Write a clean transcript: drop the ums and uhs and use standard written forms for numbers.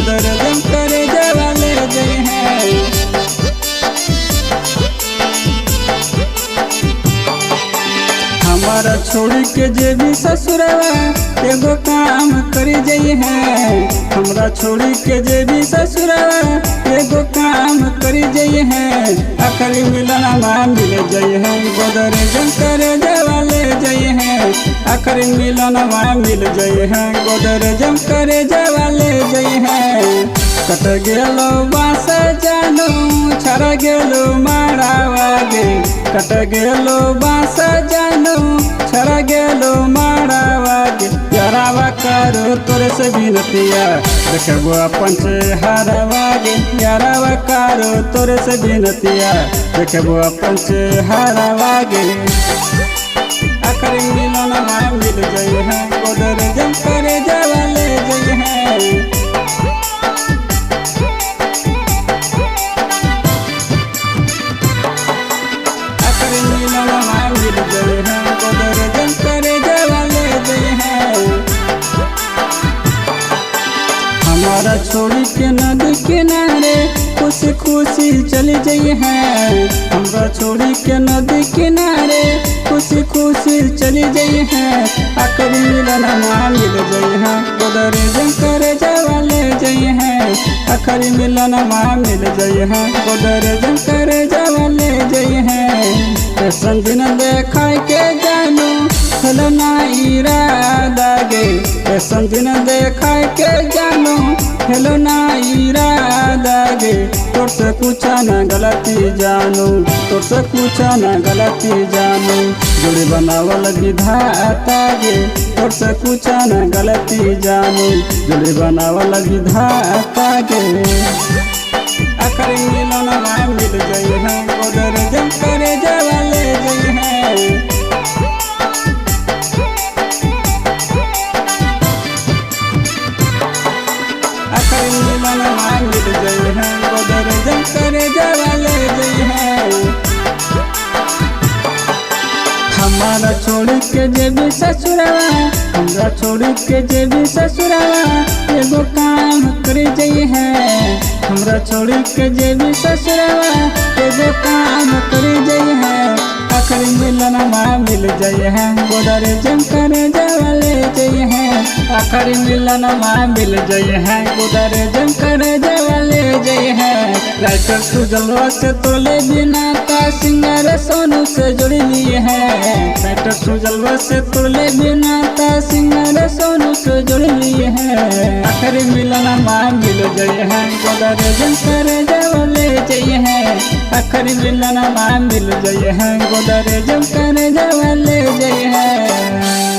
गोदरेज करे जवाले जय है। हमारा छोड़ी के जे भी ससुरवा एगो काम कर जई है। हमरा छोड़ी के जे भी ससुरवा एगो काम कर जई है। आखिरी मिलनवा मिल जई है गोदरेज करे जवाले जई है। आखिरी मिलनवा मिल जई है गोदरेज करे जवाले जई है। कट गेलो बास जानो छर गेलो मारावा गे। कट गेलो बास जानो छर गेलो मारावा गे। यारावा करो तोरे से बिनतिया देखबो अपन चेहरावा गे। यारावा करो तोरे से बिनतिया देखबो अपन चेहरावा गे। आखिरी मिलनवा मिल जई है गोदरेज करे जवाले जई है। हमारा छोड़ी के नदी किनारे खुशी खुशी चली जई है। हमरा छोड़ी के नदी किनारे खुशी खुशी चली जई है। आखिरी मिलनवा मिल जई है गोदरेज करे जवाले जई है। आखिरी मिलनवा मिल जई है गोदरेज करे जवाले जई है। ऐसन दिन देखा के जानू हेलो ना इरादा गे। ऐसन दिन देखा के जानू हेलो ना इरादा गे। तोर से कुछ ना गलती जानू तोर से कुछ ना गलती जानू। जोड़ी बनावल विधाता गे तोर से कुछ ना गलती जानू। जोड़ी बनावल विधाता गे। आखिरी मिलनवा मिल जई है गोदरेज करे जवाले जई है। आखिरी मिलनवा मिल जई है गोदरेज करे जवाले जई है। हमारा छोड़ी के जे भी ससुरवा हमरा छोड़ी के जे भी ससुरवा एगो काम कर जई है। हमरा छोड़ी के जे भी ससुरवा एगो काम कर जई है। आखिरी मिलनवा मिल जई है गोदरेज करे जवाले जई है। आखिरी मिलनवा मिल जई है गोदरेज करे जवाले जई है। राइटर सुजलवा से तोले बिना का सिंगर सोनू से जुड़ी लिए है। राइटर सुजलवा से तोले बिना का सिंगर सोनू से जुड़ी लिए है। आखिरी मिलनवा मिल जई है गोदरेज करे जवाले जई है। आखिरी मिलनवा मिल जई है गोदरेज करे जवाले जई है।